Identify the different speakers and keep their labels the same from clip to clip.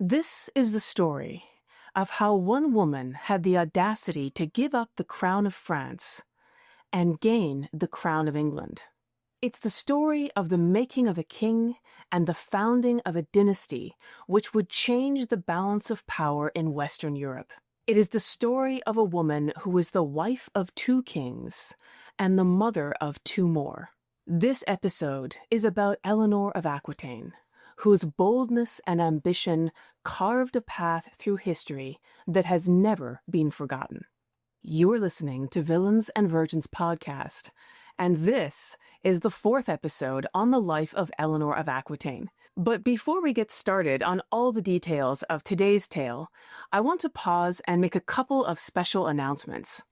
Speaker 1: This is the story of how one woman had the audacity to give up the crown of France and gain the crown of England. It's the story of the making of a king and the founding of a dynasty which would change the balance of power in Western Europe. It is the story of a woman who was the wife of two kings and the mother of two more. This episode is about Eleanor of Aquitaine, whose boldness and ambition carved a path through history that has never been forgotten. You are listening to Villains and Virgins podcast, and this is the fourth episode on the life of Eleanor of Aquitaine. But before we get started on all the details of today's tale, I want to pause and make a couple of special announcements.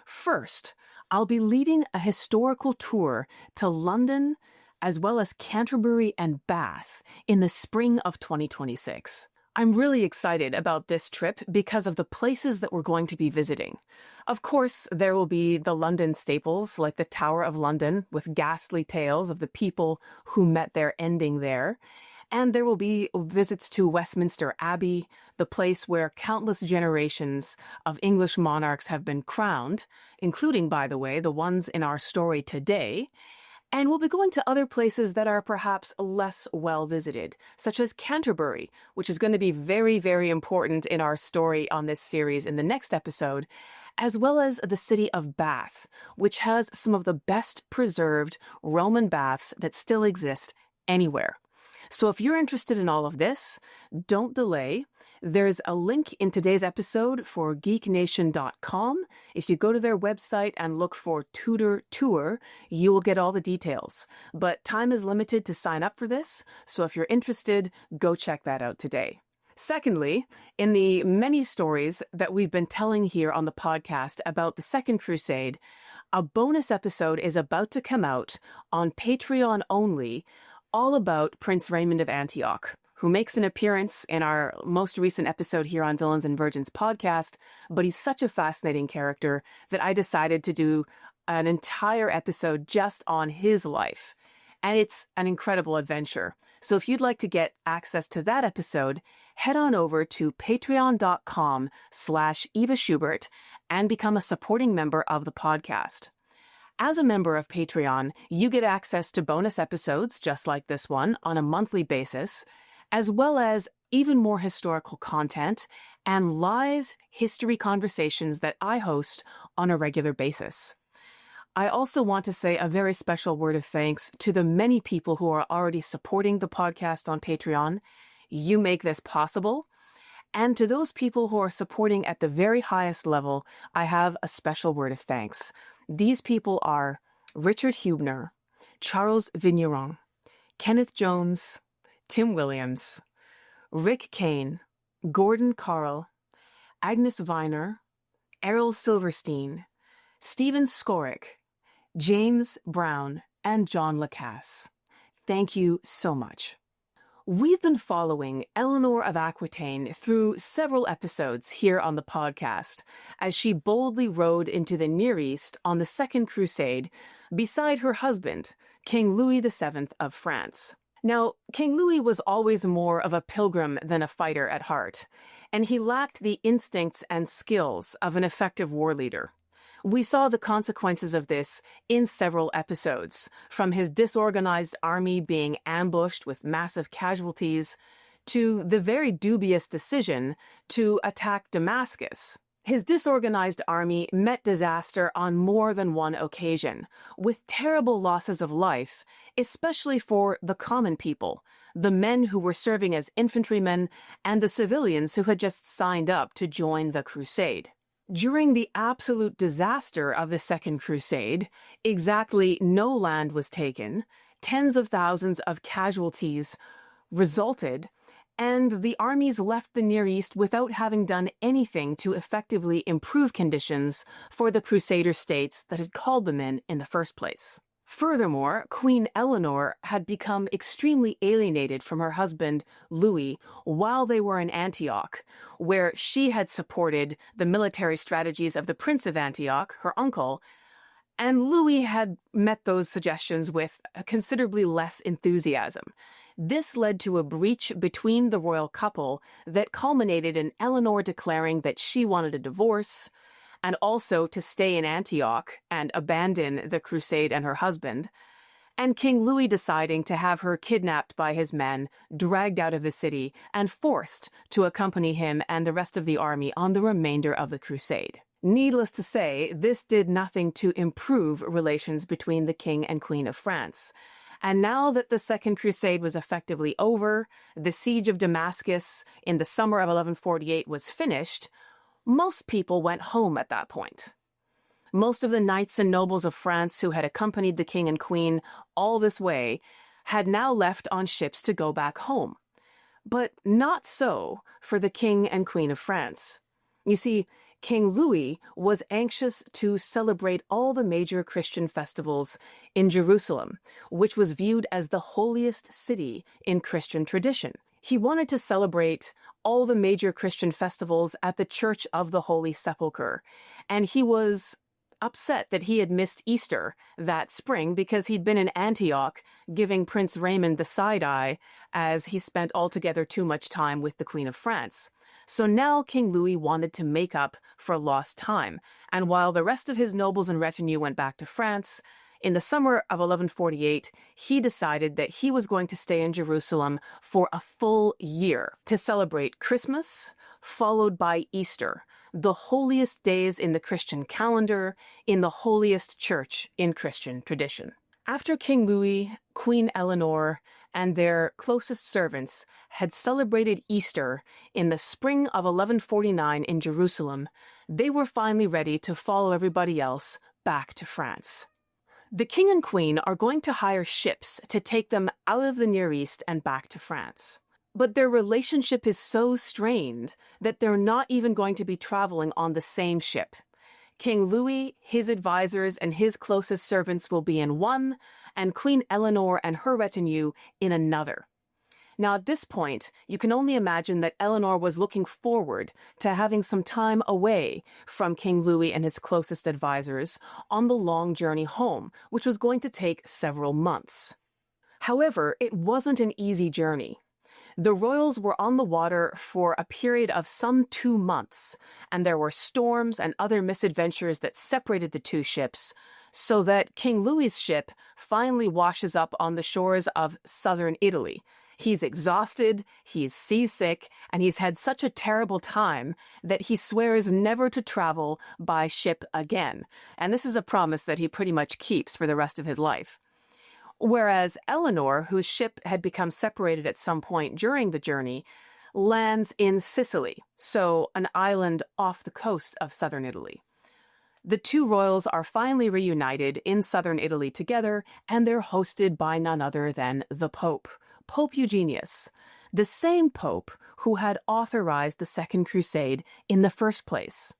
Speaker 1: First, I'll be leading a historical tour to London, as well as Canterbury and Bath in the spring of 2026. I'm really excited about this trip because of the places that we're going to be visiting. Of course, there will be the London staples like the Tower of London with ghastly tales of the people who met their ending there. And there will be visits to Westminster Abbey, the place where countless generations of English monarchs have been crowned, including, by the way, the ones in our story today. And we'll be going to other places that are perhaps less well visited, such as Canterbury, which is going to be very, very important in our story on this series in the next episode, as well as the city of Bath, which has some of the best preserved Roman baths that still exist anywhere. So if you're interested in all of this, don't delay. There's a link in today's episode for geeknation.com. If you go to their website and look for Tudor Tour, you will get all the details. But time is limited to sign up for this, so if you're interested, go check that out today. Secondly, in the many stories that we've been telling here on the podcast about the Second Crusade, a bonus episode is about to come out on Patreon only, all about Prince Raymond of Antioch, who makes an appearance in our most recent episode here on Villains and Virgins podcast, but he's such a fascinating character that I decided to do an entire episode just on his life. And it's an incredible adventure. So if you'd like to get access to that episode, head on over to patreon.com/Eva Schubert and become a supporting member of the podcast. As a member of Patreon, you get access to bonus episodes just like this one on a monthly basis, as well as even more historical content and live history conversations that I host on a regular basis. I also want to say a very special word of thanks to the many people who are already supporting the podcast on Patreon. You make this possible. And to those people who are supporting at the very highest level, I have a special word of thanks. These people are Richard Hubner, Charles Vigneron, Kenneth Jones, Tim Williams, Rick Kane, Gordon Carl, Agnes Viner, Errol Silverstein, Stephen Skorick, James Brown, and John Lacasse. Thank you so much. We've been following Eleanor of Aquitaine through several episodes here on the podcast as she boldly rode into the Near East on the Second Crusade beside her husband, King Louis VII of France. Now, King Louis was always more of a pilgrim than a fighter at heart, and he lacked the instincts and skills of an effective war leader. We saw the consequences of this in several episodes, from his disorganized army being ambushed with massive casualties to the very dubious decision to attack Damascus. His disorganized army met disaster on more than one occasion, with terrible losses of life, especially for the common people, the men who were serving as infantrymen and the civilians who had just signed up to join the crusade. During the absolute disaster of the Second Crusade, exactly no land was taken, tens of thousands of casualties resulted, and the armies left the Near East without having done anything to effectively improve conditions for the Crusader states that had called them in the first place. Furthermore, Queen Eleanor had become extremely alienated from her husband, Louis, while they were in Antioch, where she had supported the military strategies of the Prince of Antioch, her uncle, and Louis had met those suggestions with considerably less enthusiasm. This led to a breach between the royal couple that culminated in Eleanor declaring that she wanted a divorce, and also to stay in Antioch and abandon the crusade and her husband, and King Louis deciding to have her kidnapped by his men, dragged out of the city, and forced to accompany him and the rest of the army on the remainder of the crusade. Needless to say, this did nothing to improve relations between the King and Queen of France. And now that the Second Crusade was effectively over, the siege of Damascus in the summer of 1148 was finished, most people went home at that point. Most of the knights and nobles of France who had accompanied the king and queen all this way had now left on ships to go back home. But not so for the king and queen of France. You see, King Louis was anxious to celebrate all the major Christian festivals in Jerusalem, which was viewed as the holiest city in Christian tradition. He wanted to celebrate all the major Christian festivals at the Church of the Holy Sepulchre, and he was upset that he had missed Easter that spring because he'd been in Antioch giving Prince Raymond the side-eye as he spent altogether too much time with the Queen of France. So now King Louis wanted to make up for lost time, and while the rest of his nobles and retinue went back to France, in the summer of 1148, he decided that he was going to stay in Jerusalem for a full year to celebrate Christmas, followed by Easter, the holiest days in the Christian calendar, in the holiest church in Christian tradition. After King Louis, Queen Eleanor, and their closest servants had celebrated Easter in the spring of 1149 in Jerusalem, they were finally ready to follow everybody else back to France. The king and queen are going to hire ships to take them out of the Near East and back to France. But their relationship is so strained that they're not even going to be traveling on the same ship. King Louis, his advisors, and his closest servants will be in one, and Queen Eleanor and her retinue in another. Now, at this point, you can only imagine that Eleanor was looking forward to having some time away from King Louis and his closest advisors on the long journey home, which was going to take several months. However, it wasn't an easy journey. The royals were on the water for a period of some 2 months, and there were storms and other misadventures that separated the two ships, so that King Louis's ship finally washes up on the shores of southern Italy. He's exhausted, he's seasick, and he's had such a terrible time that he swears never to travel by ship again. And this is a promise that he pretty much keeps for the rest of his life. Whereas Eleanor, whose ship had become separated at some point during the journey, lands in Sicily, so an island off the coast of southern Italy. The two royals are finally reunited in southern Italy together, and they're hosted by none other than the Pope, Pope Eugenius, the same Pope who had authorized the Second Crusade in the first place.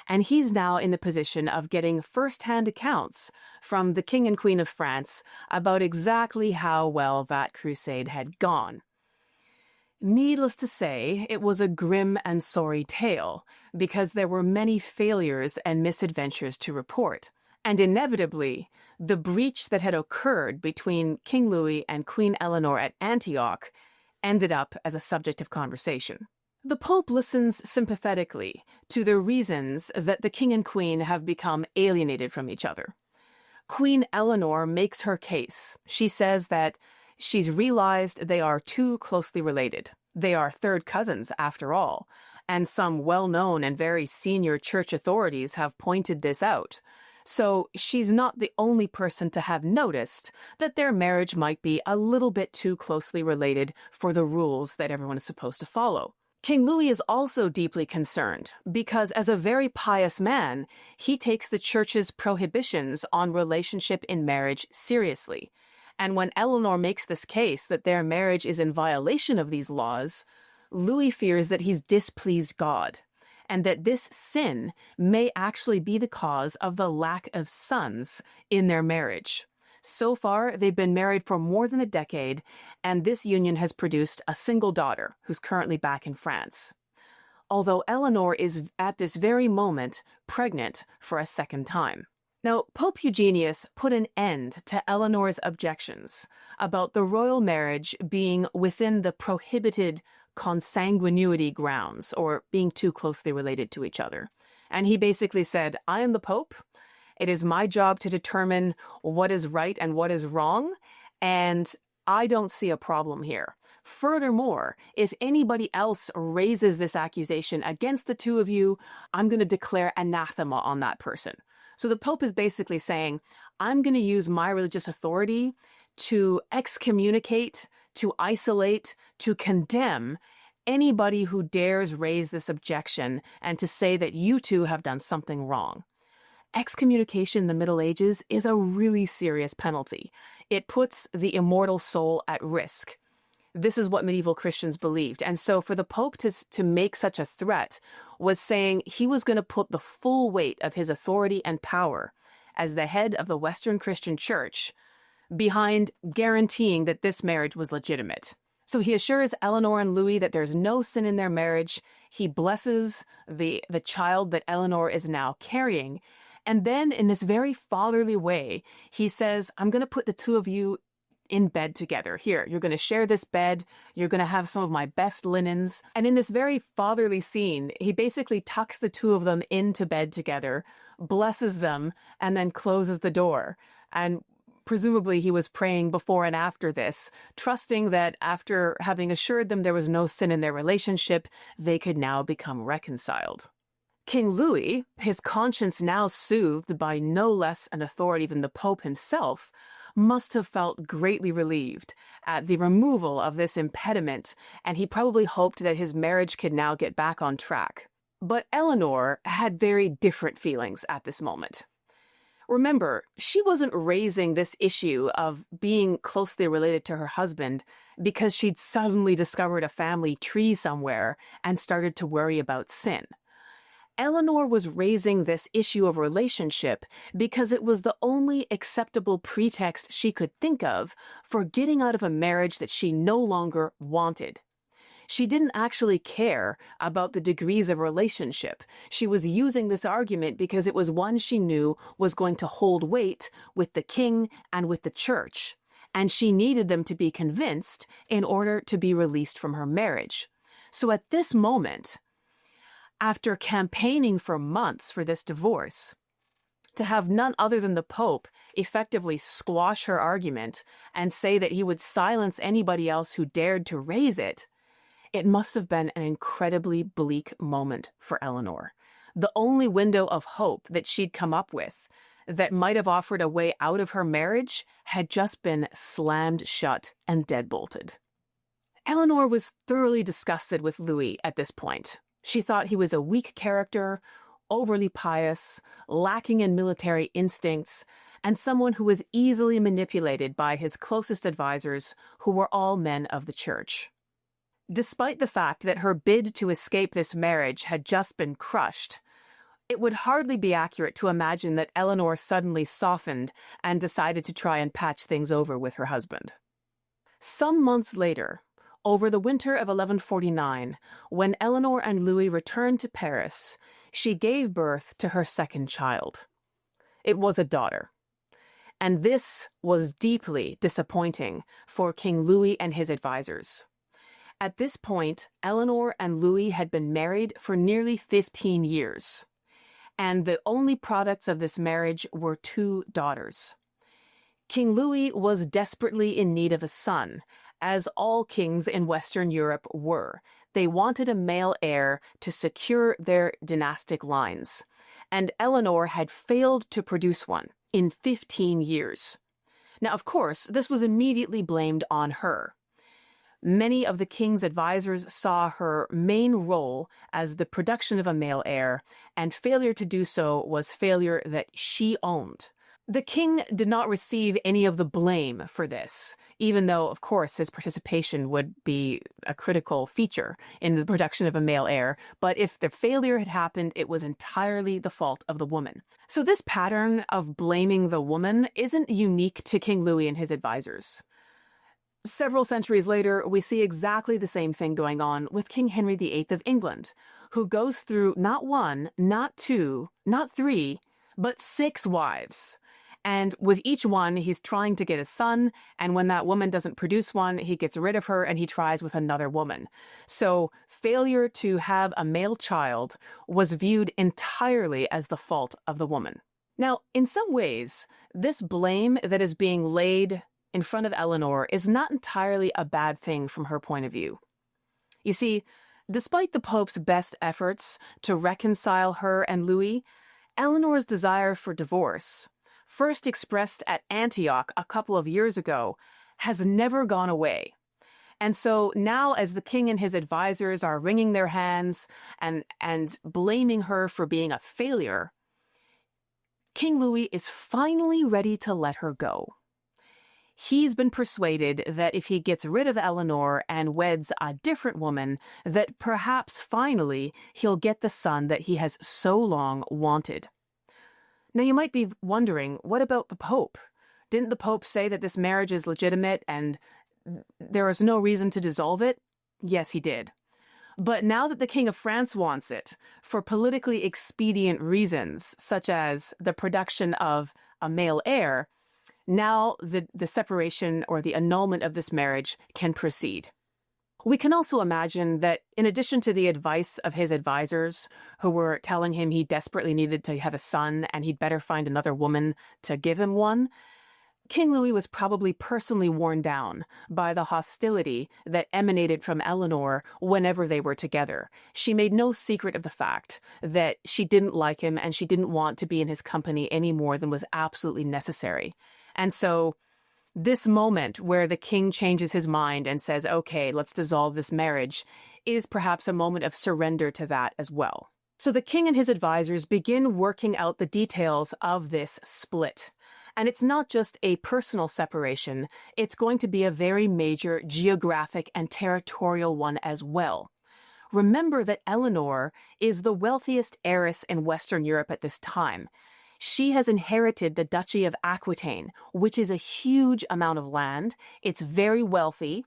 Speaker 1: And he's now in the position of getting first-hand accounts from the King and Queen of France about exactly how well that crusade had gone. Needless to say, it was a grim and sorry tale, because there were many failures and misadventures to report. And inevitably, the breach that had occurred between King Louis and Queen Eleanor at Antioch ended up as a subject of conversation. The Pope listens sympathetically to the reasons that the king and queen have become alienated from each other. Queen Eleanor makes her case. She says that she's realized they are too closely related. They are third cousins, after all, and some well-known and very senior church authorities have pointed this out. So she's not the only person to have noticed that their marriage might be a little bit too closely related for the rules that everyone is supposed to follow. King Louis is also deeply concerned because, as a very pious man, he takes the church's prohibitions on relationship in marriage seriously. And when Eleanor makes this case that their marriage is in violation of these laws, Louis fears that he's displeased God, and that this sin may actually be the cause of the lack of sons in their marriage. So far, they've been married for more than a decade, and this union has produced a single daughter who's currently back in France. Although Eleanor is at this very moment pregnant for a second time. Now, Pope Eugenius put an end to Eleanor's objections about the royal marriage being within the prohibited consanguinity grounds, or being too closely related to each other. And he basically said, I am the Pope. It is my job to determine what is right and what is wrong, and I don't see a problem here. Furthermore, if anybody else raises this accusation against the two of you, I'm going to declare anathema on that person. So the Pope is basically saying, I'm going to use my religious authority to excommunicate, to isolate, to condemn anybody who dares raise this objection and to say that you two have done something wrong. Excommunication in the Middle Ages is a really serious penalty. It puts the immortal soul at risk. This is what medieval Christians believed. And so for the Pope to make such a threat was saying he was going to put the full weight of his authority and power as the head of the Western Christian Church behind guaranteeing that this marriage was legitimate. So he assures Eleanor and Louis that there's no sin in their marriage. He blesses the child that Eleanor is now carrying. And then in this very fatherly way, he says, I'm going to put the two of you in bed together. Here, you're going to share this bed. You're going to have some of my best linens. And in this very fatherly scene, he basically tucks the two of them into bed together, blesses them, and then closes the door. And presumably he was praying before and after this, trusting that after having assured them there was no sin in their relationship, they could now become reconciled. King Louis, his conscience now soothed by no less an authority than the Pope himself, must have felt greatly relieved at the removal of this impediment, and he probably hoped that his marriage could now get back on track. But Eleanor had very different feelings at this moment. Remember, she wasn't raising this issue of being closely related to her husband because she'd suddenly discovered a family tree somewhere and started to worry about sin. Eleanor was raising this issue of relationship because it was the only acceptable pretext she could think of for getting out of a marriage that she no longer wanted. She didn't actually care about the degrees of relationship. She was using this argument because it was one she knew was going to hold weight with the king and with the church, and she needed them to be convinced in order to be released from her marriage. So at this moment, after campaigning for months for this divorce, to have none other than the Pope effectively squash her argument and say that he would silence anybody else who dared to raise it, it must have been an incredibly bleak moment for Eleanor. The only window of hope that she'd come up with that might have offered a way out of her marriage had just been slammed shut and deadbolted. Eleanor was thoroughly disgusted with Louis at this point. She thought he was a weak character, overly pious, lacking in military instincts, and someone who was easily manipulated by his closest advisors, who were all men of the church. Despite the fact that her bid to escape this marriage had just been crushed, it would hardly be accurate to imagine that Eleanor suddenly softened and decided to try and patch things over with her husband. Some months later, over the winter of 1149, when Eleanor and Louis returned to Paris, she gave birth to her second child. It was a daughter. And this was deeply disappointing for King Louis and his advisors. At this point, Eleanor and Louis had been married for nearly 15 years, and the only products of this marriage were 2 daughters. King Louis was desperately in need of a son, as all kings in Western Europe were. They wanted a male heir to secure their dynastic lines, and Eleanor had failed to produce one in 15 years. Now, of course, this was immediately blamed on her. Many of the king's advisors saw her main role as the production of a male heir, and failure to do so was failure that she owned. The king did not receive any of the blame for this, even though, of course, his participation would be a critical feature in the production of a male heir. But if the failure had happened, it was entirely the fault of the woman. So this pattern of blaming the woman isn't unique to King Louis and his advisors. Several centuries later, we see exactly the same thing going on with King Henry VIII of England, who goes through not 1, not 2, not 3, but 6 wives. And with each one, he's trying to get a son, and when that woman doesn't produce one, he gets rid of her and he tries with another woman. So failure to have a male child was viewed entirely as the fault of the woman. Now, in some ways, this blame that is being laid in front of Eleanor is not entirely a bad thing from her point of view. You see, despite the Pope's best efforts to reconcile her and Louis, Eleanor's desire for divorce, first expressed at Antioch a couple of years ago, has never gone away. And so now, as the king and his advisors are wringing their hands and blaming her for being a failure, King Louis is finally ready to let her go. He's been persuaded that if he gets rid of Eleanor and weds a different woman, that perhaps finally he'll get the son that he has so long wanted. Now, you might be wondering, what about the Pope? Didn't the Pope say that this marriage is legitimate and there is no reason to dissolve it? Yes, he did. But now that the King of France wants it, for politically expedient reasons, such as the production of a male heir, now the separation or the annulment of this marriage can proceed. We can also imagine that in addition to the advice of his advisors, who were telling him he desperately needed to have a son and he'd better find another woman to give him one, King Louis was probably personally worn down by the hostility that emanated from Eleanor whenever they were together. She made no secret of the fact that she didn't like him and she didn't want to be in his company any more than was absolutely necessary. And so this moment where the king changes his mind and says, okay, let's dissolve this marriage, is perhaps a moment of surrender to that as well. So the king and his advisors begin working out the details of this split. And it's not just a personal separation, it's going to be a very major geographic and territorial one as well. Remember that Eleanor is the wealthiest heiress in Western Europe at this time. She has inherited the Duchy of Aquitaine, which is a huge amount of land. It's very wealthy,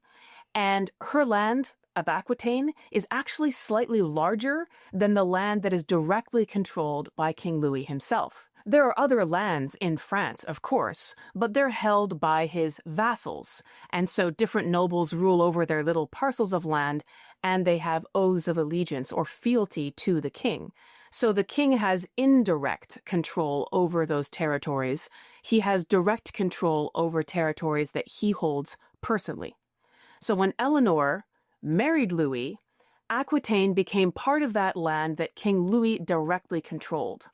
Speaker 1: and her land of Aquitaine is actually slightly larger than the land that is directly controlled by King Louis himself. There are other lands in France, of course, but they're held by his vassals, and so different nobles rule over their little parcels of land, and they have oaths of allegiance or fealty to the king. So the king has indirect control over those territories. He has direct control over territories that he holds personally. So when Eleanor married Louis, Aquitaine became part of that land that King Louis directly controlled.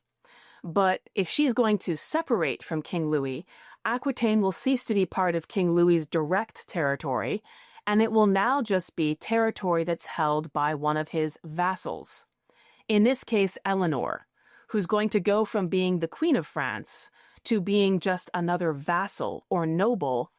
Speaker 1: But if she's going to separate from King Louis, Aquitaine will cease to be part of King Louis's direct territory, and it will now just be territory that's held by one of his vassals. In this case, Eleanor, who's going to go from being the Queen of France to being just another vassal or noble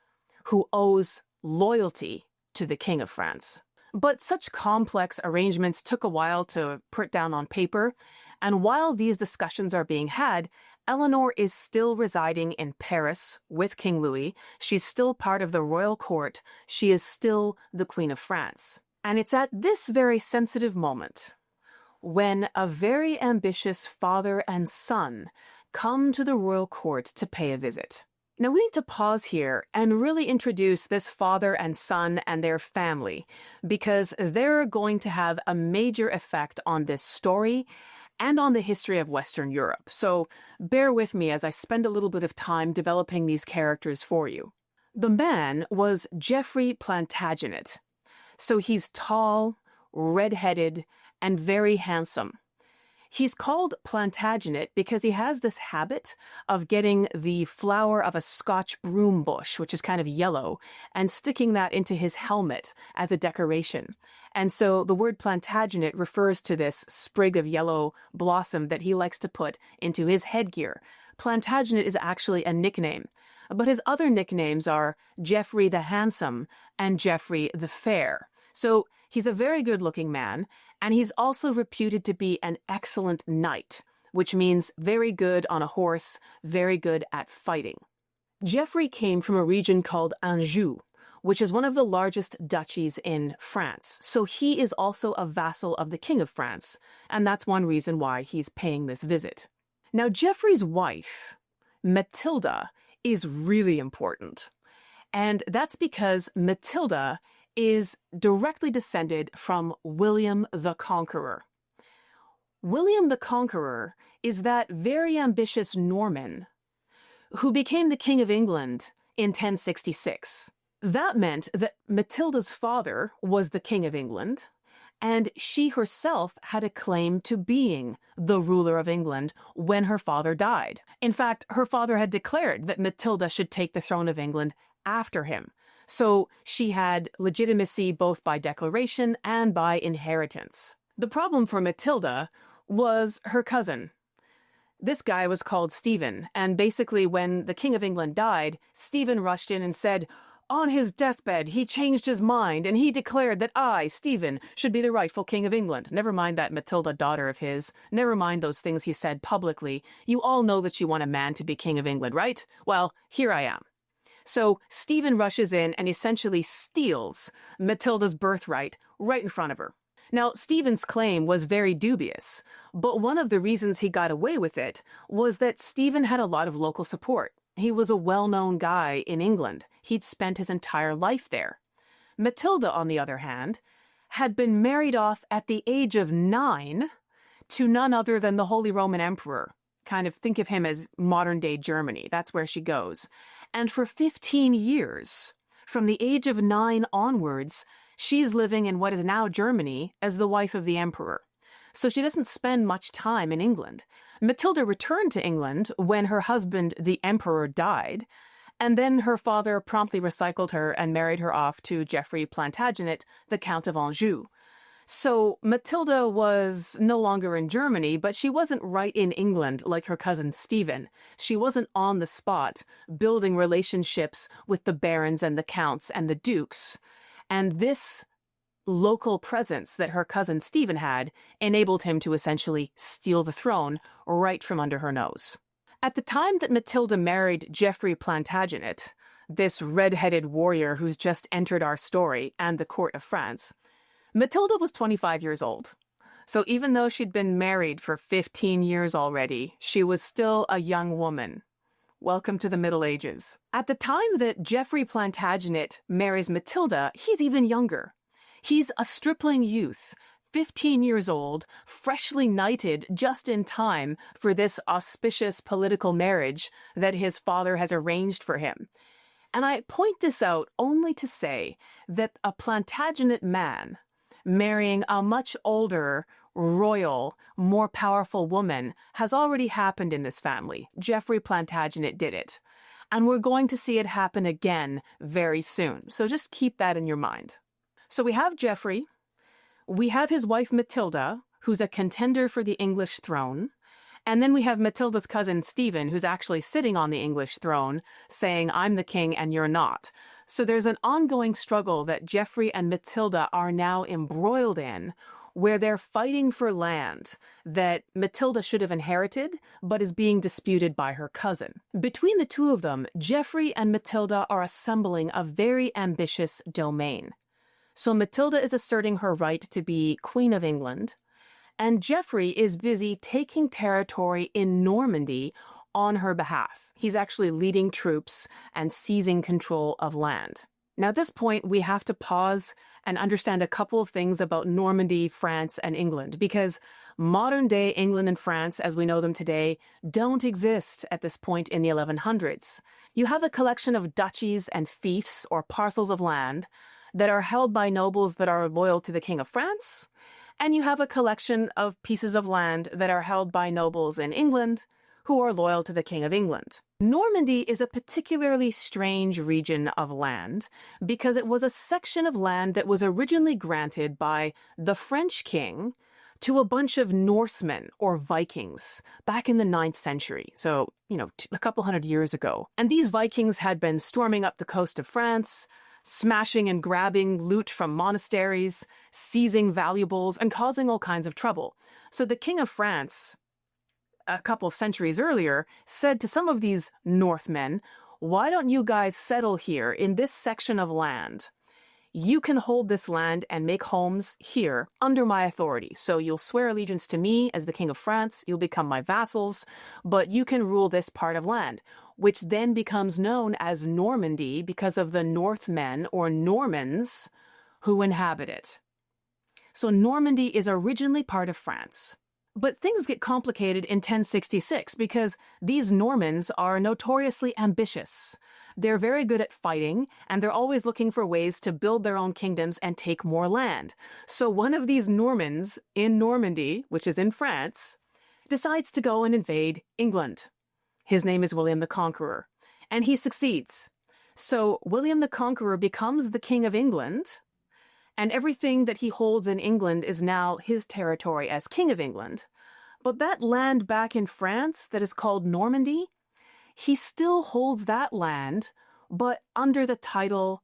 Speaker 1: who owes loyalty to the King of France. But such complex arrangements took a while to put down on paper, and while these discussions are being had, Eleanor is still residing in Paris with King Louis. She's still part of the royal court. She is still the Queen of France. And it's at this very sensitive moment when a very ambitious father and son come to the royal court to pay a visit. Now we need to pause here and really introduce this father and son and their family, because they're going to have a major effect on this story and on the history of Western Europe. So bear with me as I spend a little bit of time developing these characters for you. The man was Geoffrey Plantagenet. So he's tall, red-headed, and very handsome. He's called Plantagenet because he has this habit of getting the flower of a Scotch broom bush, which is kind of yellow, and sticking that into his helmet as a decoration. And so the word Plantagenet refers to this sprig of yellow blossom that he likes to put into his headgear. Plantagenet is actually a nickname, but his other nicknames are Geoffrey the Handsome and Geoffrey the Fair. So he's a very good-looking man, and he's also reputed to be an excellent knight, which means very good on a horse, very good at fighting. Geoffrey came from a region called Anjou, which is one of the largest duchies in France. So he is also a vassal of the King of France, and that's one reason why he's paying this visit. Now, Geoffrey's wife, Matilda, is really important. And that's because Matilda is directly descended from William the Conqueror. William the Conqueror is that very ambitious Norman who became the King of England in 1066. That meant that Matilda's father was the King of England, and she herself had a claim to being the ruler of England when her father died. In fact, her father had declared that Matilda should take the throne of England after him. So she had legitimacy both by declaration and by inheritance. The problem for Matilda was her cousin. This guy was called Stephen, and basically when the King of England died, Stephen rushed in and said, on his deathbed, he changed his mind, and he declared that I, Stephen, should be the rightful King of England. Never mind that Matilda daughter of his. Never mind those things he said publicly. You all know that you want a man to be King of England, right? Well, here I am. So Stephen rushes in and essentially steals Matilda's birthright right in front of her. Now, Stephen's claim was very dubious, but one of the reasons he got away with it was that Stephen had a lot of local support. He was a well-known guy in England. He'd spent his entire life there. Matilda, on the other hand, had been married off at the age of 9 to none other than the Holy Roman Emperor. Kind of think of him as modern-day Germany. That's where she goes. And for 15 years, from the age of 9 onwards, she's living in what is now Germany as the wife of the emperor. So she doesn't spend much time in England. Matilda returned to England when her husband, the emperor, died, and then her father promptly recycled her and married her off to Geoffrey Plantagenet, the Count of Anjou. So Matilda was no longer in Germany, but she wasn't right in England like her cousin Stephen. She wasn't on the spot, building relationships with the barons and the counts and the dukes. And this local presence that her cousin Stephen had enabled him to essentially steal the throne right from under her nose. At the time that Matilda married Geoffrey Plantagenet, this red-headed warrior who's just entered our story and the court of France, Matilda was 25 years old. So even though she'd been married for 15 years already, she was still a young woman. Welcome to the Middle Ages. At the time that Geoffrey Plantagenet marries Matilda, he's even younger. He's a stripling youth, 15 years old, freshly knighted just in time for this auspicious political marriage that his father has arranged for him. And I point this out only to say that a Plantagenet man marrying a much older, royal, more powerful woman has already happened in this family. Geoffrey Plantagenet did it. And we're going to see it happen again very soon. So just keep that in your mind. So we have Geoffrey, we have his wife Matilda, who's a contender for the English throne, and then we have Matilda's cousin Stephen, who's actually sitting on the English throne, saying, I'm the king and you're not. So there's an ongoing struggle that Geoffrey and Matilda are now embroiled in, where they're fighting for land that Matilda should have inherited, but is being disputed by her cousin. Between the two of them, Geoffrey and Matilda are assembling a very ambitious domain. So Matilda is asserting her right to be Queen of England, and Geoffrey is busy taking territory in Normandy on her behalf. He's actually leading troops and seizing control of land. Now, at this point, we have to pause and understand a couple of things about Normandy, France, and England, because modern-day England and France, as we know them today, don't exist at this point in the 1100s. You have a collection of duchies and fiefs, or parcels of land, that are held by nobles that are loyal to the King of France, and you have a collection of pieces of land that are held by nobles in England who are loyal to the King of England. Normandy is a particularly strange region of land because it was a section of land that was originally granted by the French king to a bunch of Norsemen or Vikings back in the 9th century, so, a couple hundred years ago. And these Vikings had been storming up the coast of France, smashing and grabbing loot from monasteries, seizing valuables, and causing all kinds of trouble. So the King of France, a couple of centuries earlier, said to some of these Northmen, why don't you guys settle here in this section of land? you can hold this land and make homes here under my authority. So you'll swear allegiance to me as the King of France, you'll become my vassals, but you can rule this part of land, which then becomes known as Normandy because of the Northmen or Normans who inhabit it. So Normandy is originally part of France. But things get complicated in 1066 because these Normans are notoriously ambitious. They're very good at fighting, and they're always looking for ways to build their own kingdoms and take more land. So one of these Normans in Normandy, which is in France, decides to go and invade England. His name is William the Conqueror, and he succeeds. So William the Conqueror becomes the King of England, and everything that he holds in England is now his territory as King of England. But that land back in France that is called Normandy, he still holds that land, but under the title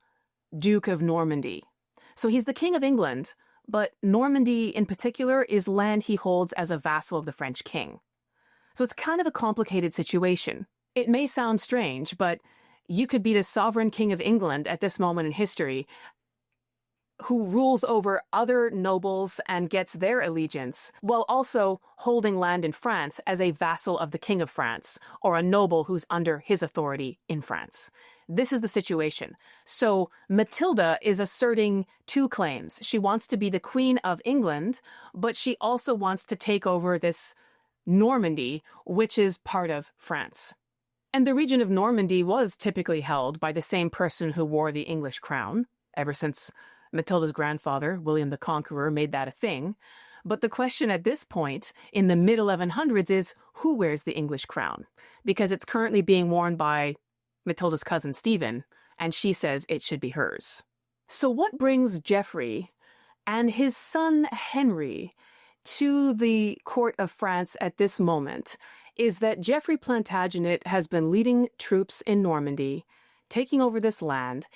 Speaker 1: Duke of Normandy. So he's the King of England, but Normandy in particular is land he holds as a vassal of the French king. So it's kind of a complicated situation. It may sound strange, but you could be the sovereign King of England at this moment in history who rules over other nobles and gets their allegiance, while also holding land in France as a vassal of the King of France, or a noble who's under his authority in France. This is the situation. So Matilda is asserting two claims. She wants to be the Queen of England, but she also wants to take over this Normandy, which is part of France. And the region of Normandy was typically held by the same person who wore the English crown, ever since Matilda's grandfather, William the Conqueror, made that a thing. But the question at this point, in the mid-1100s, is who wears the English crown? Because it's currently being worn by Matilda's cousin Stephen, and she says it should be hers. So what brings Geoffrey and his son Henry to the court of France at this moment is that Geoffrey Plantagenet has been leading troops in Normandy, taking over this land,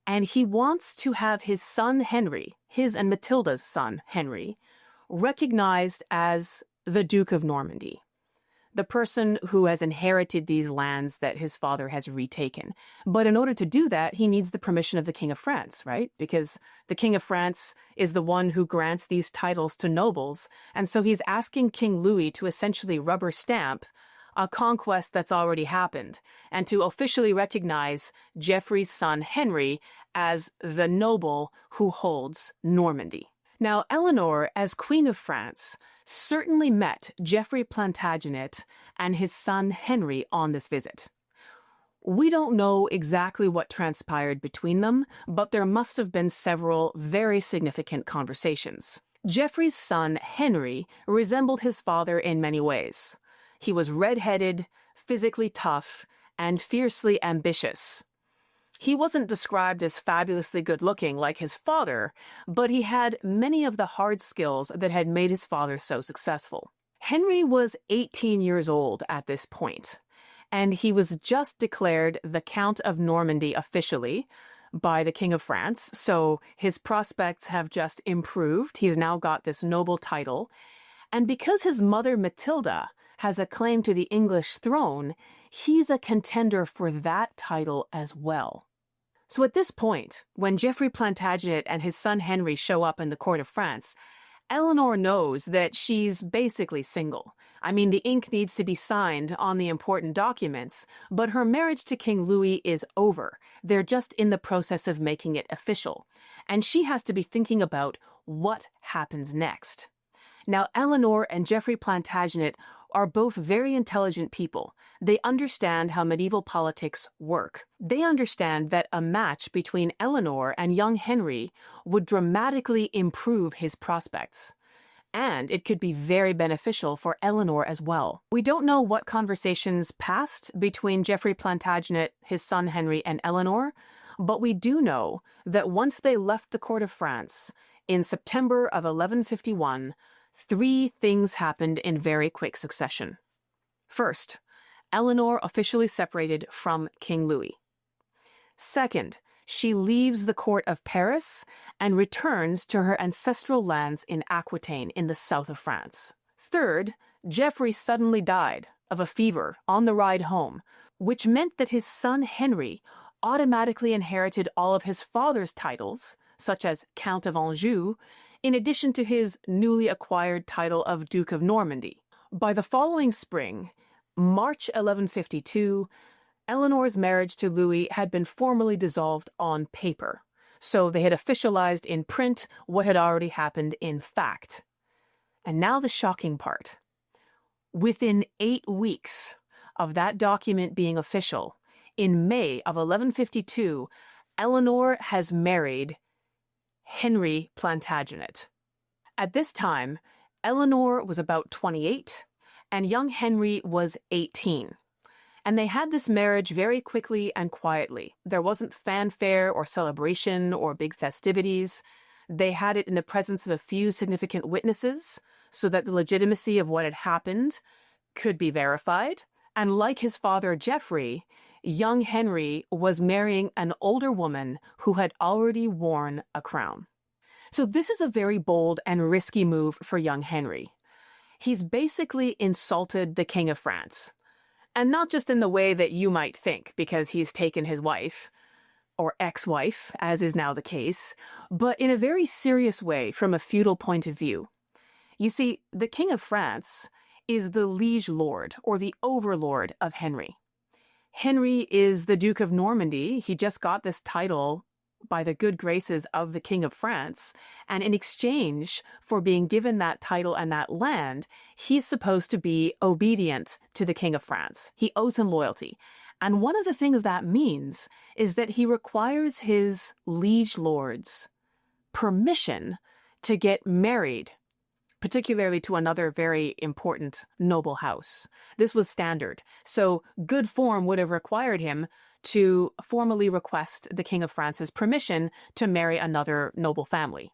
Speaker 1: and he wants to have his son Henry, his and Matilda's son Henry, recognized as the Duke of Normandy, the person who has inherited these lands that his father has retaken. But in order to do that, he needs the permission of the King of France, right? Because the King of France is the one who grants these titles to nobles, and so he's asking King Louis to essentially rubber stamp a conquest that's already happened, and to officially recognize Geoffrey's son Henry as the noble who holds Normandy. Now, Eleanor, as Queen of France, certainly met Geoffrey Plantagenet and his son Henry on this visit. We don't know exactly what transpired between them, but there must have been several very significant conversations. Geoffrey's son Henry resembled his father in many ways. He was red-headed, physically tough, and fiercely ambitious. He wasn't described as fabulously good-looking like his father, but he had many of the hard skills that had made his father so successful. Henry was 18 years old at this point, and he was just declared the Count of Normandy officially by the King of France, so his prospects have just improved. He's now got this noble title, and because his mother Matilda has a claim to the English throne, he's a contender for that title as well. So at this point, when Geoffrey Plantagenet and his son Henry show up in the court of France, Eleanor knows that she's basically single. I mean, the ink needs to be signed on the important documents, but her marriage to King Louis is over. They're just in the process of making it official. And she has to be thinking about what happens next. Now, Eleanor and Geoffrey Plantagenet are both very intelligent people. They understand how medieval politics work. They understand that a match between Eleanor and young Henry would dramatically improve his prospects. And it could be very beneficial for Eleanor as well. We don't know what conversations passed between Geoffrey Plantagenet, his son Henry, and Eleanor, but we do know that once they left the court of France, in September of 1151, three things happened in very quick succession. First, Eleanor officially separated from King Louis. Second, she leaves the court of Paris and returns to her ancestral lands in Aquitaine in the south of France. Third, Geoffrey suddenly died of a fever on the ride home, which meant that his son Henry automatically inherited all of his father's titles, such as Count of Anjou, in addition to his newly acquired title of Duke of Normandy. By the following spring, March 1152, Eleanor's marriage to Louis had been formally dissolved on paper, so they had officialized in print what had already happened in fact. And now the shocking part. Within 8 weeks of that document being official, in May of 1152, Eleanor has married Henry Plantagenet. At this time, Eleanor was about 28, and young Henry was 18. And they had this marriage very quickly and quietly. There wasn't fanfare or celebration or big festivities. They had it in the presence of a few significant witnesses so that the legitimacy of what had happened could be verified. And like his father Geoffrey, young Henry was marrying an older woman who had already worn a crown. So this is a very bold and risky move for young Henry. He's basically insulted the King of France. And not just in the way that you might think, because he's taken his wife, or ex-wife, as is now the case, but in a very serious way from a feudal point of view. You see, the King of France is the liege lord, or the overlord of Henry. Henry is the Duke of Normandy. He just got this title by the good graces of the King of France, and in exchange for being given that title and that land, he's supposed to be obedient to the King of France. He owes him loyalty. And one of the things that means is that he requires his liege lords permission to get married, particularly to another very important noble house. This was standard. So good form would have required him to formally request the King of France's permission to marry another noble family.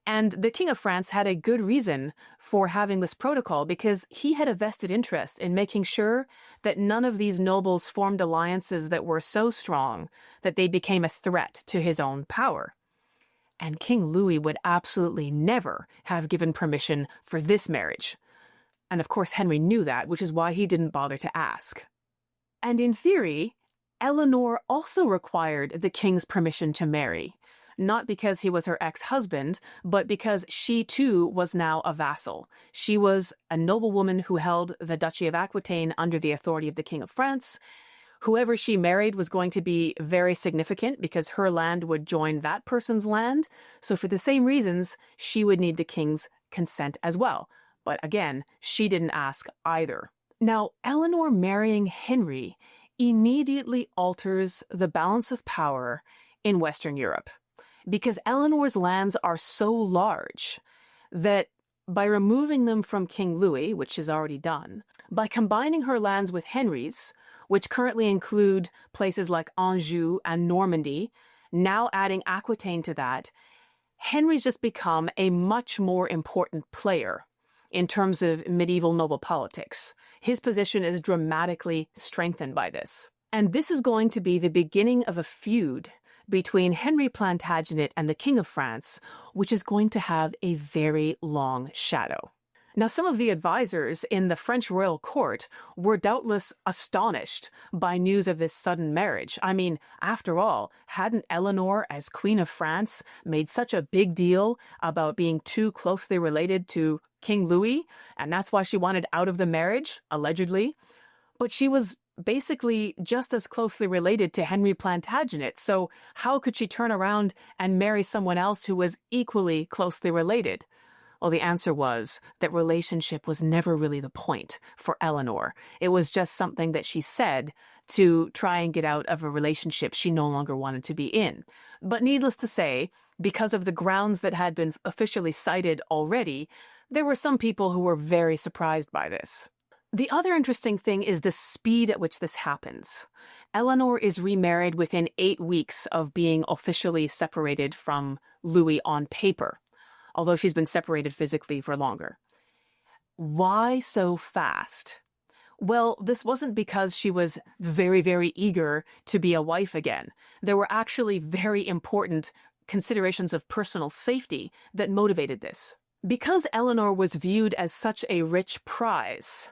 Speaker 1: And the King of France had a good reason for having this protocol because he had a vested interest in making sure that none of these nobles formed alliances that were so strong that they became a threat to his own power. And King Louis would absolutely never have given permission for this marriage. And of course Henry knew that, which is why he didn't bother to ask. And in theory, Eleanor also required the king's permission to marry, not because he was her ex-husband, but because she too was now a vassal. She was a noblewoman who held the Duchy of Aquitaine under the authority of the King of France. Whoever she married was going to be very significant because her land would join that person's land. So for the same reasons, she would need the king's consent as well. But again, she didn't ask either. Now, Eleanor marrying Henry immediately alters the balance of power in Western Europe, because Eleanor's lands are so large that by removing them from King Louis, which is already done, by combining her lands with Henry's, which currently include places like Anjou and Normandy, now adding Aquitaine to that, Henry's just become a much more important player in terms of medieval noble politics. His position is dramatically strengthened by this. And this is going to be the beginning of a feud between Henry Plantagenet and the King of France, which is going to have a very long shadow. Now, some of the advisors in the French royal court were doubtless astonished by news of this sudden marriage. I mean, after all, hadn't Eleanor, as Queen of France, made such a big deal about being too closely related to King Louis, and that's why she wanted out of the marriage, allegedly? But she was basically just as closely related to Henry Plantagenet, so how could she turn around and marry someone else who was equally closely related? Well, the answer was that relationship was never really the point for Eleanor. It was just something that she said to try and get out of a relationship she no longer wanted to be in. But needless to say, because of the grounds that had been officially cited already, there were some people who were very surprised by this. The other interesting thing is the speed at which this happens. Eleanor is remarried within 8 weeks of being officially separated from Louis on paper, although she's been separated physically for longer. Why so fast? Well, this wasn't because she was very, very eager to be a wife again. There were actually very important considerations of personal safety that motivated this. Because Eleanor was viewed as such a rich prize,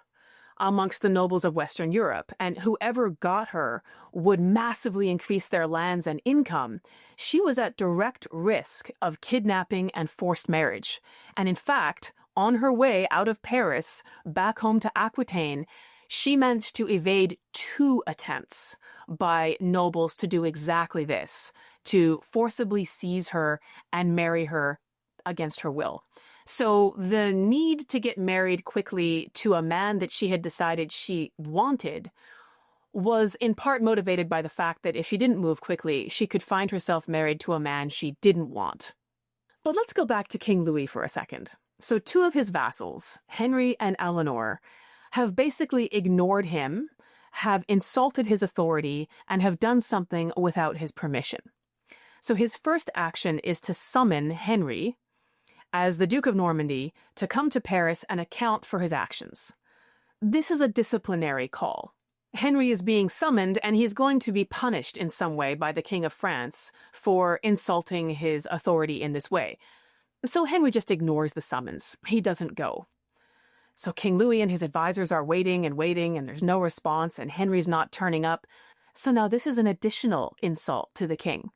Speaker 1: amongst the nobles of Western Europe, and whoever got her would massively increase their lands and income, she was at direct risk of kidnapping and forced marriage. And in fact, on her way out of Paris, back home to Aquitaine, she managed to evade 2 attempts by nobles to do exactly this, to forcibly seize her and marry her against her will. So the need to get married quickly to a man that she had decided she wanted was in part motivated by the fact that if she didn't move quickly, she could find herself married to a man she didn't want. But let's go back to King Louis for a second. So 2 of his vassals, Henry and Eleanor, have basically ignored him, have insulted his authority, and have done something without his permission. So his first action is to summon Henry, as the Duke of Normandy, to come to Paris and account for his actions. This is a disciplinary call. Henry is being summoned, and he's going to be punished in some way by the King of France for insulting his authority in this way. So Henry just ignores the summons. He doesn't go. So King Louis and his advisors are waiting, and there's no response, and Henry's not turning up. So now this is an additional insult to the king.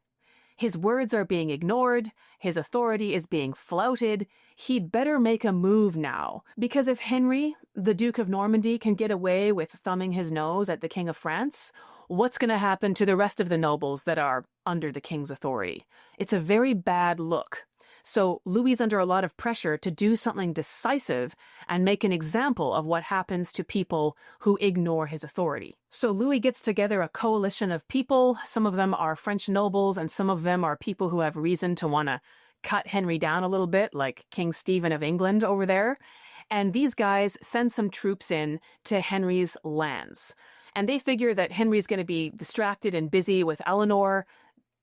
Speaker 1: His words are being ignored, his authority is being flouted. He'd better make a move now, because if Henry, the Duke of Normandy, can get away with thumbing his nose at the King of France, what's going to happen to the rest of the nobles that are under the king's authority? It's a very bad look. So Louis is under a lot of pressure to do something decisive and make an example of what happens to people who ignore his authority. So Louis gets together a coalition of people. Some of them are French nobles, and some of them are people who have reason to want to cut Henry down a little bit, like King Stephen of England over there. And these guys send some troops in to Henry's lands. And they figure that Henry's going to be distracted and busy with Eleanor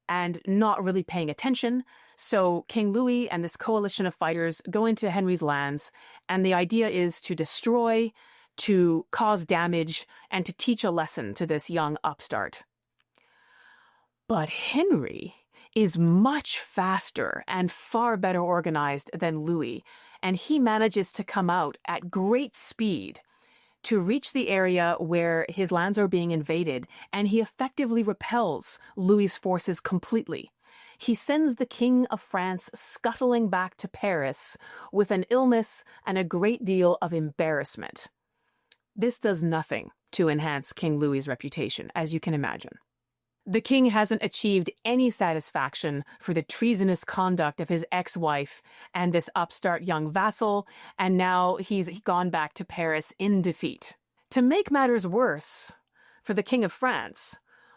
Speaker 1: and not really paying attention. So King Louis and this coalition of fighters go into Henry's lands, and the idea is to destroy, to cause damage, and to teach a lesson to this young upstart. But Henry is much faster and far better organized than Louis, and he manages to come out at great speed to reach the area where his lands are being invaded, and he effectively repels Louis's forces completely. He sends the King of France scuttling back to Paris with an illness and a great deal of embarrassment. This does nothing to enhance King Louis's reputation, as you can imagine. The king hasn't achieved any satisfaction for the treasonous conduct of his ex-wife and this upstart young vassal, and now he's gone back to Paris in defeat. To make matters worse, for the King of France,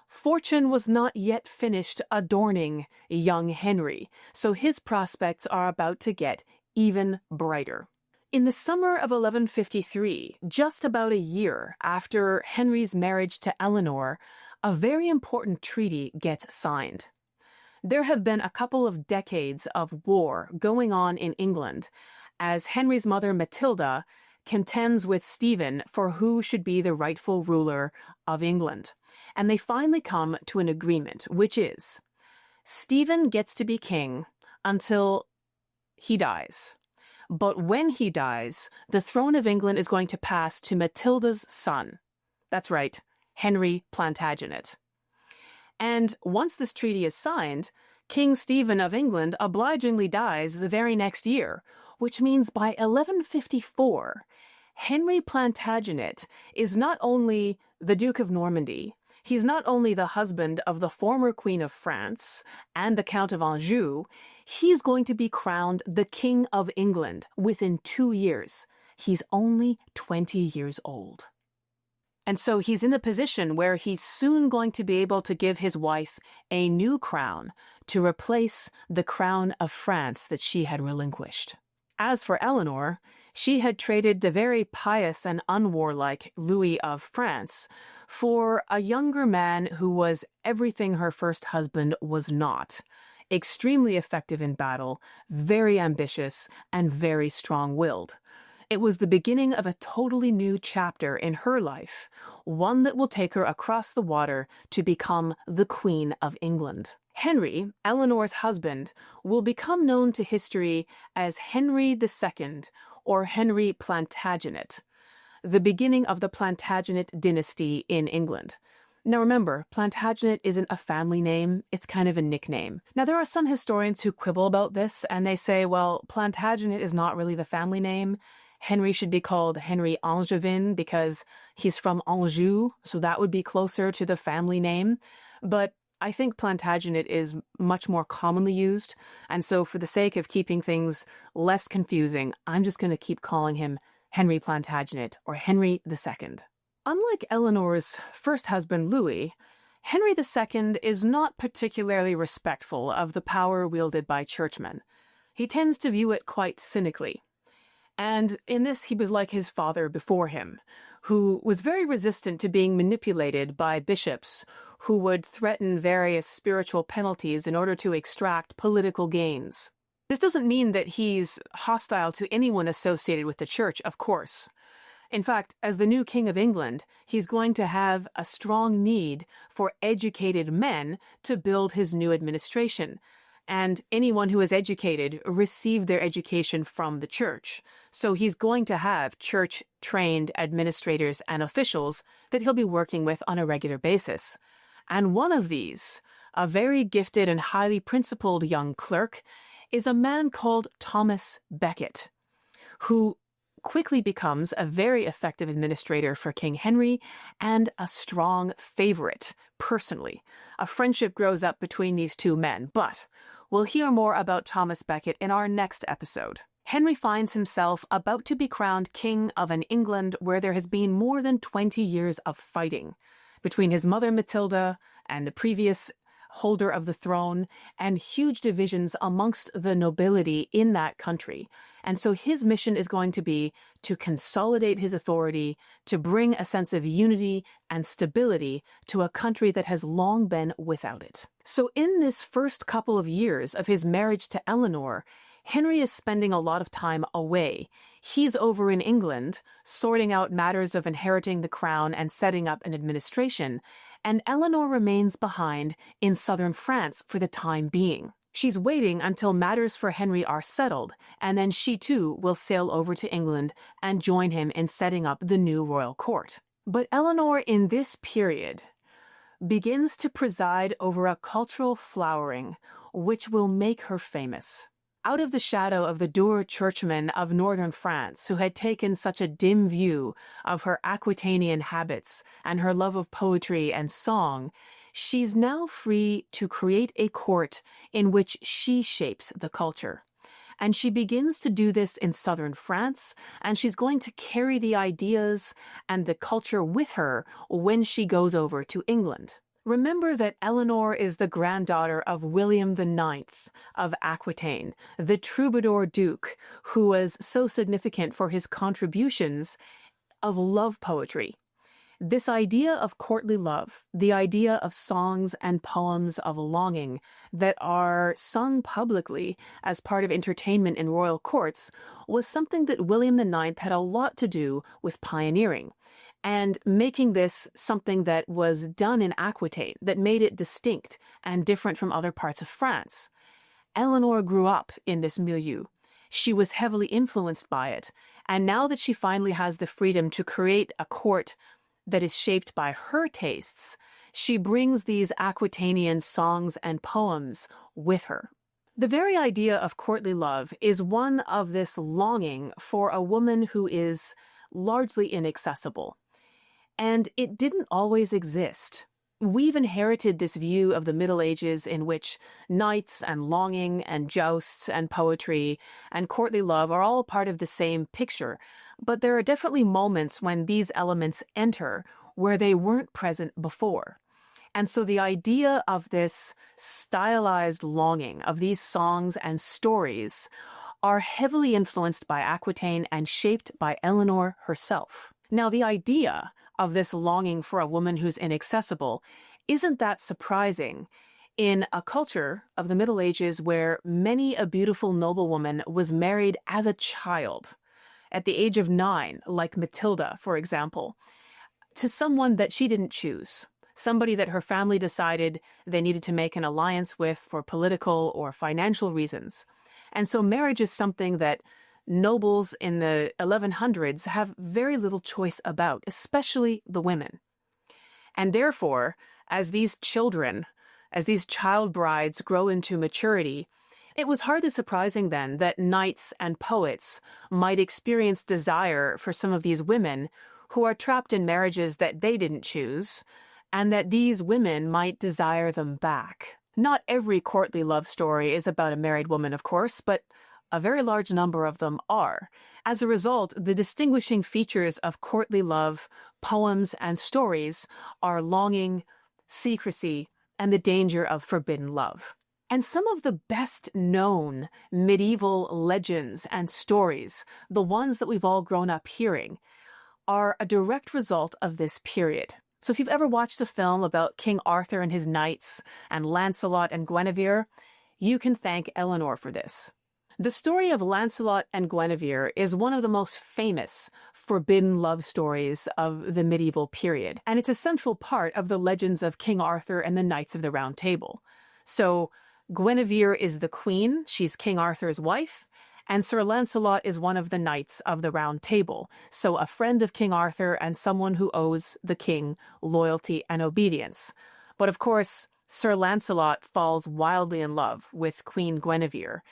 Speaker 1: fortune was not yet finished adorning young Henry, so his prospects are about to get even brighter. In the summer of 1153, just about a year after Henry's marriage to Eleanor, a very important treaty gets signed. There have been a couple of decades of war going on in England as Henry's mother Matilda contends with Stephen for who should be the rightful ruler of England. And they finally come to an agreement, which is Stephen gets to be king until he dies. But when he dies, the throne of England is going to pass to Matilda's son. That's right, Henry Plantagenet. And once this treaty is signed, King Stephen of England obligingly dies the very next year, which means by 1154, Henry Plantagenet is not only the Duke of Normandy, he's not only the husband of the former Queen of France and the Count of Anjou, he's going to be crowned the King of England within 2 years. He's only 20 years old. And so he's in the position where he's soon going to be able to give his wife a new crown to replace the crown of France that she had relinquished. As for Eleanor, she had traded the very pious and unwarlike Louis of France for a younger man who was everything her first husband was not. Extremely effective in battle, very ambitious, and very strong-willed. It was the beginning of a totally new chapter in her life, one that will take her across the water to become the Queen of England. Henry, Eleanor's husband, will become known to history as Henry II, or Henry Plantagenet. the beginning of the Plantagenet dynasty in England. Now remember, Plantagenet isn't a family name, it's kind of a nickname. Now there are some historians who quibble about this, and they say, well, Plantagenet is not really the family name. Henry should be called Henry Angevin because he's from Anjou, so that would be closer to the family name. But I think Plantagenet is much more commonly used, and so for the sake of keeping things less confusing, I'm just going to keep calling him Henry Plantagenet or Henry II. Unlike Eleanor's first husband, Louis, Henry II is not particularly respectful of the power wielded by churchmen. He tends to view it quite cynically. And in this, he was like his father before him, who was very resistant to being manipulated by bishops who would threaten various spiritual penalties in order to extract political gains. This doesn't mean that he's hostile to anyone associated with the church, of course. In fact, as the new King of England, he's going to have a strong need for educated men to build his new administration. And anyone who is educated received their education from the church. So he's going to have church-trained administrators and officials that he'll be working with on a regular basis. And one of these, a very gifted and highly principled young clerk, is a man called Thomas Becket, who quickly becomes a very effective administrator for King Henry and a strong favorite, personally. A friendship grows up between these two men, but we'll hear more about Thomas Becket in our next episode. Henry finds himself about to be crowned king of an England where there has been more than 20 years of fighting between his mother Matilda and the previous holder of the throne, and huge divisions amongst the nobility in that country. And so his mission is going to be to consolidate his authority, to bring a sense of unity and stability to a country that has long been without it. So in this first couple of years of his marriage to Eleanor, Henry is spending a lot of time away. He's over in England, sorting out matters of inheriting the crown and setting up an administration, and Eleanor remains behind in southern France for the time being. She's waiting until matters for Henry are settled, and then she too will sail over to England and join him in setting up the new royal court. But Eleanor in this period begins to preside over a cultural flowering which will make her famous. Out of the shadow of the dour churchmen of northern France who had taken such a dim view of her Aquitanian habits and her love of poetry and song, she's now free to create a court in which she shapes the culture. And she begins to do this in southern France, and she's going to carry the ideas and the culture with her when she goes over to England. Remember that Eleanor is the granddaughter of William IX of Aquitaine, the troubadour duke who was so significant for his contributions of love poetry. This idea of courtly love, the idea of songs and poems of longing that are sung publicly as part of entertainment in royal courts, was something that William IX had a lot to do with pioneering, and making this something that was done in Aquitaine, that made it distinct and different from other parts of France. Eleanor grew up in this milieu. She was heavily influenced by it, and now that she finally has the freedom to create a court that is shaped by her tastes, she brings these Aquitanian songs and poems with her. The very idea of courtly love is one of this longing for a woman who is largely inaccessible. And it didn't always exist. We've inherited this view of the Middle Ages in which knights and longing and jousts and poetry and courtly love are all part of the same picture, but there are definitely moments when these elements enter where they weren't present before. And so the idea of this stylized longing, of these songs and stories, are heavily influenced by Aquitaine and shaped by Eleanor herself. Now, the idea of this longing for a woman who's inaccessible isn't that surprising in a culture of the Middle Ages where many a beautiful noblewoman was married as a child, at the age of 9, like Matilda, for example, to someone that she didn't choose, somebody that her family decided they needed to make an alliance with for political or financial reasons. And so marriage is something that nobles in the 1100s have very little choice about, especially the women. And therefore, as these child brides grow into maturity, it was hardly surprising then that knights and poets might experience desire for some of these women who are trapped in marriages that they didn't choose, and that these women might desire them back. Not every courtly love story is about a married woman, of course, but a very large number of them are. As a result, the distinguishing features of courtly love, poems, and stories are longing, secrecy, and the danger of forbidden love. And some of the best known medieval legends and stories, the ones that we've all grown up hearing, are a direct result of this period. So if you've ever watched a film about King Arthur and his knights and Lancelot and Guinevere, you can thank Eleanor for this. The story of Lancelot and Guinevere is one of the most famous forbidden love stories of the medieval period, and it's a central part of the legends of King Arthur and the Knights of the Round Table. So Guinevere is the queen, she's King Arthur's wife, and Sir Lancelot is one of the Knights of the Round Table, so a friend of King Arthur and someone who owes the king loyalty and obedience. But of course, Sir Lancelot falls wildly in love with Queen Guinevere,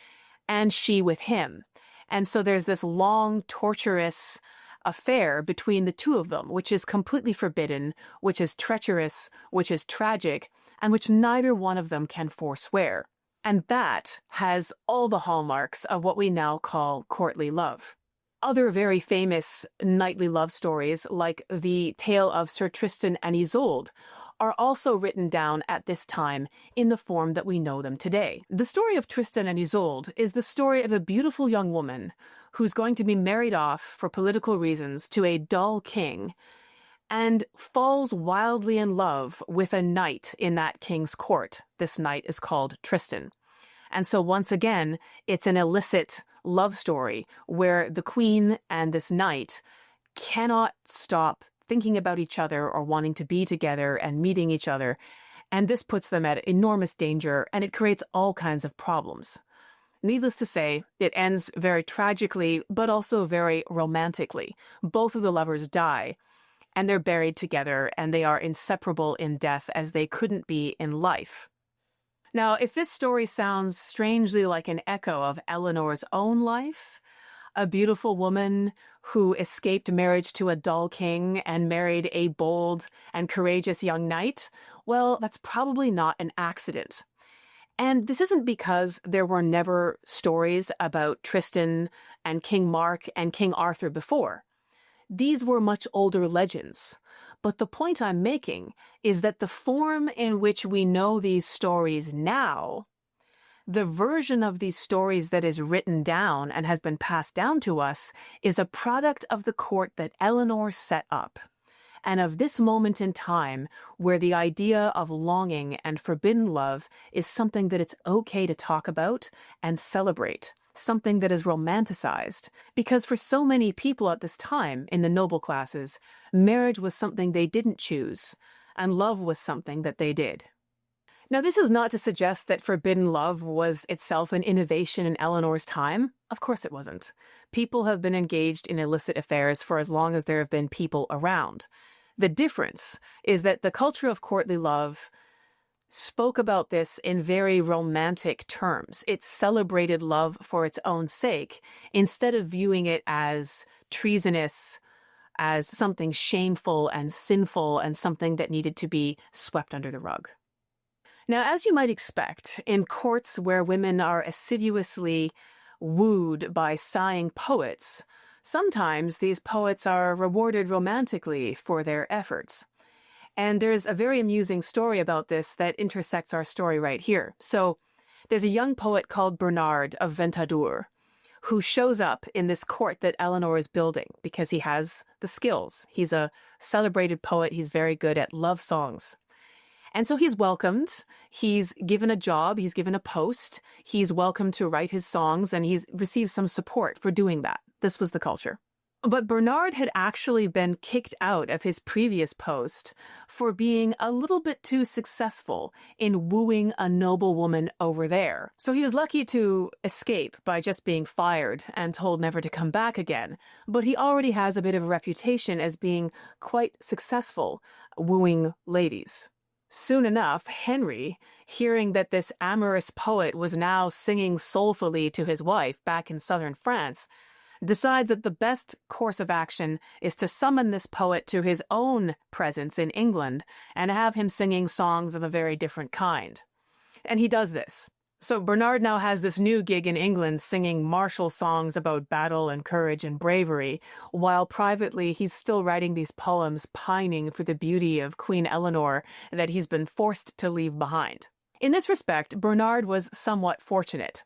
Speaker 1: and she with him. And so there's this long, torturous affair between the two of them, which is completely forbidden, which is treacherous, which is tragic, and which neither one of them can forswear. And that has all the hallmarks of what we now call courtly love. Other very famous knightly love stories, like the tale of Sir Tristan and Isolde, are also written down at this time in the form that we know them today. The story of Tristan and Isolde is the story of a beautiful young woman who's going to be married off for political reasons to a dull king and falls wildly in love with a knight in that king's court. This knight is called Tristan. And so once again, it's an illicit love story where the queen and this knight cannot stop thinking about each other or wanting to be together and meeting each other. And this puts them at enormous danger, and it creates all kinds of problems. Needless to say, it ends very tragically, but also very romantically. Both of the lovers die, and they're buried together, and they are inseparable in death as they couldn't be in life. Now, if this story sounds strangely like an echo of Eleanor's own life, a beautiful woman who escaped marriage to a dull king and married a bold and courageous young knight, well, that's probably not an accident. And this isn't because there were never stories about Tristan and King Mark and King Arthur before. These were much older legends. But the point I'm making is that the form in which we know these stories now, the version of these stories that is written down and has been passed down to us, is a product of the court that Eleanor set up, and of this moment in time where the idea of longing and forbidden love is something that it's okay to talk about and celebrate, something that is romanticized. Because for so many people at this time in the noble classes, marriage was something they didn't choose, and love was something that they did. Now, this is not to suggest that forbidden love was itself an innovation in Eleanor's time. Of course it wasn't. People have been engaged in illicit affairs for as long as there have been people around. The difference is that the culture of courtly love spoke about this in very romantic terms. It celebrated love for its own sake, instead of viewing it as treasonous, as something shameful and sinful and something that needed to be swept under the rug. Now, as you might expect, in courts where women are assiduously wooed by sighing poets, sometimes these poets are rewarded romantically for their efforts. And there's a very amusing story about this that intersects our story right here. So there's a young poet called Bernard of Ventadour who shows up in this court that Eleanor is building because he has the skills. He's a celebrated poet. He's very good at love songs. And so he's welcomed, he's given a job, he's given a post, he's welcome to write his songs, and he's received some support for doing that. This was the culture. But Bernard had actually been kicked out of his previous post for being a little bit too successful in wooing a noble woman over there. So he was lucky to escape by just being fired and told never to come back again. But he already has a bit of a reputation as being quite successful wooing ladies. Soon enough, Henry, hearing that this amorous poet was now singing soulfully to his wife back in southern France, decides that the best course of action is to summon this poet to his own presence in England and have him singing songs of a very different kind. And he does this. So Bernard now has this new gig in England singing martial songs about battle and courage and bravery, while privately he's still writing these poems pining for the beauty of Queen Eleanor that he's been forced to leave behind. In this respect, Bernard was somewhat fortunate.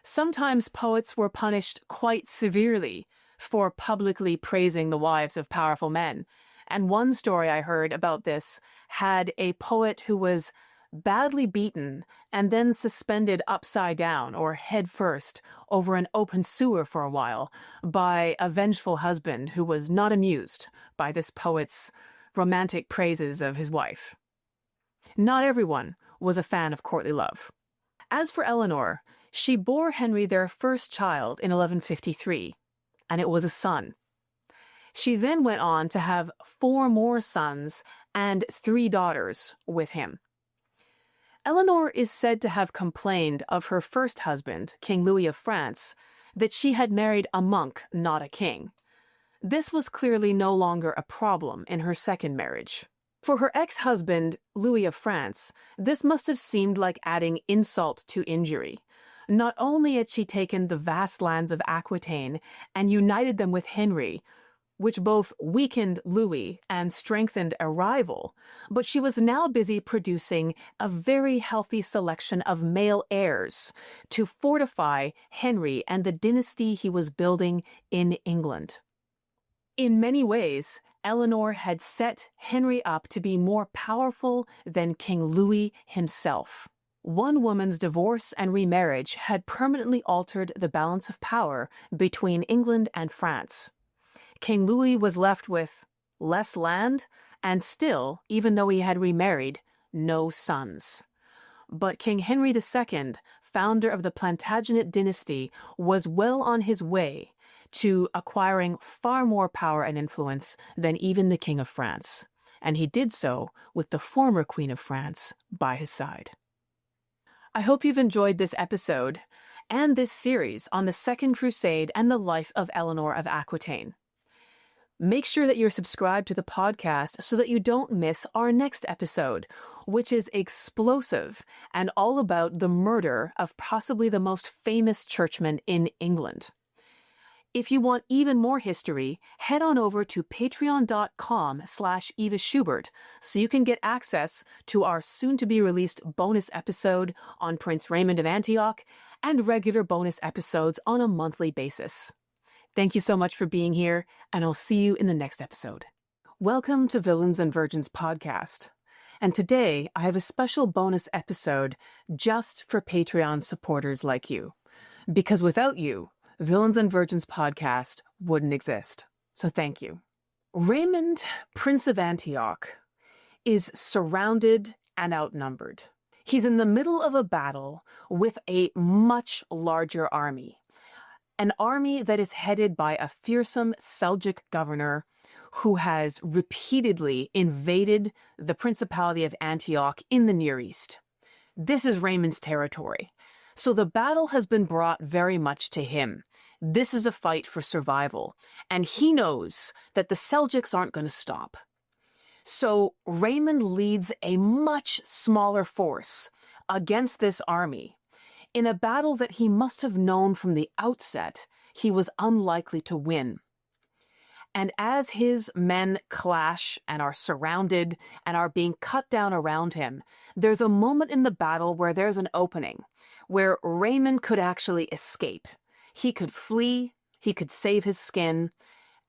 Speaker 1: Sometimes poets were punished quite severely for publicly praising the wives of powerful men. And one story I heard about this had a poet who was badly beaten and then suspended upside down or head first over an open sewer for a while by a vengeful husband who was not amused by this poet's romantic praises of his wife. Not everyone was a fan of courtly love. As for Eleanor, she bore Henry their first child in 1153, and it was a son. She then went on to have 4 more sons and 3 daughters with him. Eleanor is said to have complained of her first husband, King Louis of France, that she had married a monk, not a king. This was clearly no longer a problem in her second marriage. For her ex-husband, Louis of France, this must have seemed like adding insult to injury. Not only had she taken the vast lands of Aquitaine and united them with Henry, which both weakened Louis and strengthened a rival, but she was now busy producing a very healthy selection of male heirs to fortify Henry and the dynasty he was building in England. In many ways, Eleanor had set Henry up to be more powerful than King Louis himself. One woman's divorce and remarriage had permanently altered the balance of power between England and France. King Louis was left with less land and still, even though he had remarried, no sons. But King Henry II, founder of the Plantagenet dynasty, was well on his way to acquiring far more power and influence than even the King of France. And he did so with the former Queen of France by his side. I hope you've enjoyed this episode and this series on the Second Crusade and the life of Eleanor of Aquitaine. Make sure that you're subscribed to the podcast so that you don't miss our next episode, which is explosive and all about the murder of possibly the most famous churchman in England. If you want even more history, head on over to patreon.com/Eva Schubert so you can get access to our soon-to-be-released bonus episode on Prince Raymond of Antioch and regular bonus episodes on a monthly basis. Thank you so much for being here, and I'll see you in the next episode. Welcome to Villains and Virgins podcast. And today I have a special bonus episode just for Patreon supporters like you. Because without you, Villains and Virgins podcast wouldn't exist. So thank you. Raymond, Prince of Antioch, is surrounded and outnumbered. He's in the middle of a battle with a much larger army. An army that is headed by a fearsome Seljuk governor who has repeatedly invaded the Principality of Antioch in the Near East. This is Raymond's territory. So the battle has been brought very much to him. This is a fight for survival, and he knows that the Seljuks aren't going to stop. So Raymond leads a much smaller force against this army in a battle that he must have known from the outset he was unlikely to win. And as his men clash and are surrounded and are being cut down around him, there's a moment in the battle where there's an opening, where Raymond could actually escape. He could flee, he could save his skin,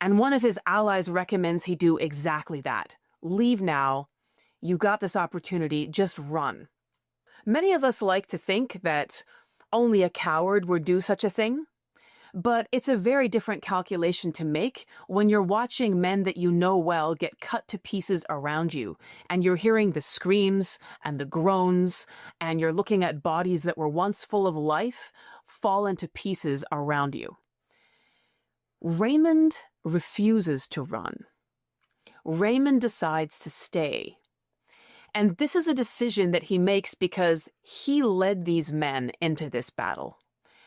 Speaker 1: and one of his allies recommends he do exactly that. Leave now. You got this opportunity, just run. Many of us like to think that only a coward would do such a thing, But it's a very different calculation to make when you're watching men that you know well get cut to pieces around you, and you're hearing the screams and the groans, and you're looking at bodies that were once full of life fall into pieces around you. Raymond refuses to run. Raymond decides to stay. And this is a decision that he makes because he led these men into this battle.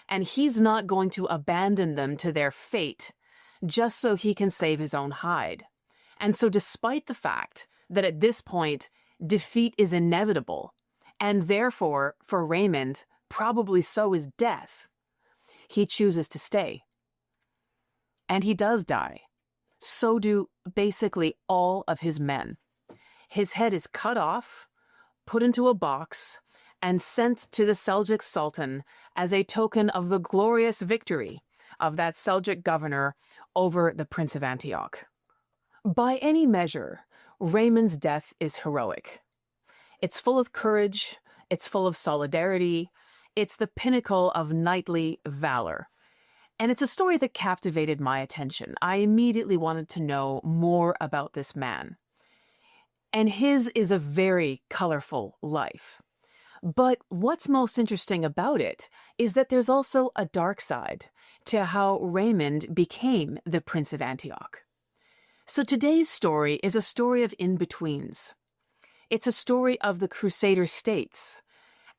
Speaker 1: And he's not going to abandon them to their fate just so he can save his own hide. And so despite the fact that at this point, defeat is inevitable, and therefore, for Raymond, probably so is death, he chooses to stay. And he does die. So do basically all of his men. His head is cut off, put into a box, and sent to the Seljuk Sultan as a token of the glorious victory of that Seljuk governor over the Prince of Antioch. By any measure, Raymond's death is heroic. It's full of courage, it's full of solidarity, it's the pinnacle of knightly valor. And it's a story that captivated my attention. I immediately wanted to know more about this man. And his is a very colorful life. But what's most interesting about it is that there's also a dark side to how Raymond became the Prince of Antioch. So today's story is a story of in-betweens. It's a story of the Crusader states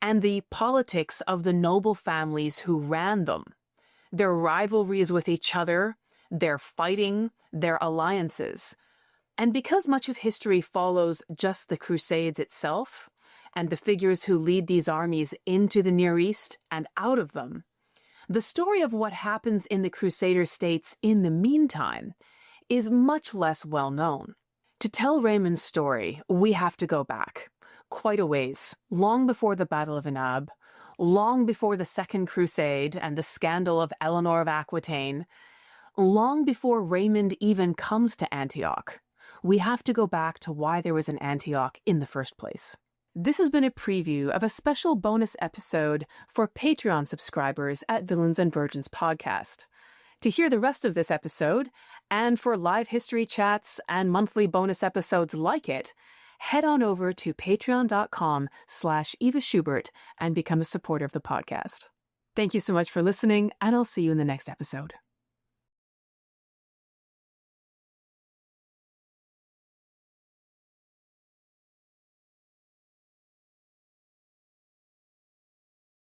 Speaker 1: and the politics of the noble families who ran them, their rivalries with each other, their fighting, their alliances. And because much of history follows just the Crusades itself, and the figures who lead these armies into the Near East and out of them, the story of what happens in the Crusader states in the meantime is much less well known. To tell Raymond's story, we have to go back quite a ways, long before the Battle of Inab, long before the Second Crusade and the scandal of Eleanor of Aquitaine, long before Raymond even comes to Antioch. We have to go back to why there was an Antioch in the first place. This has been a preview of a special bonus episode for Patreon subscribers at Villains and Virgins podcast. To hear the rest of this episode, and for live history chats and monthly bonus episodes like it, head on over to patreon.com/Eva Schubert and become a supporter of the podcast. Thank you so much for listening, and I'll see you in the next episode.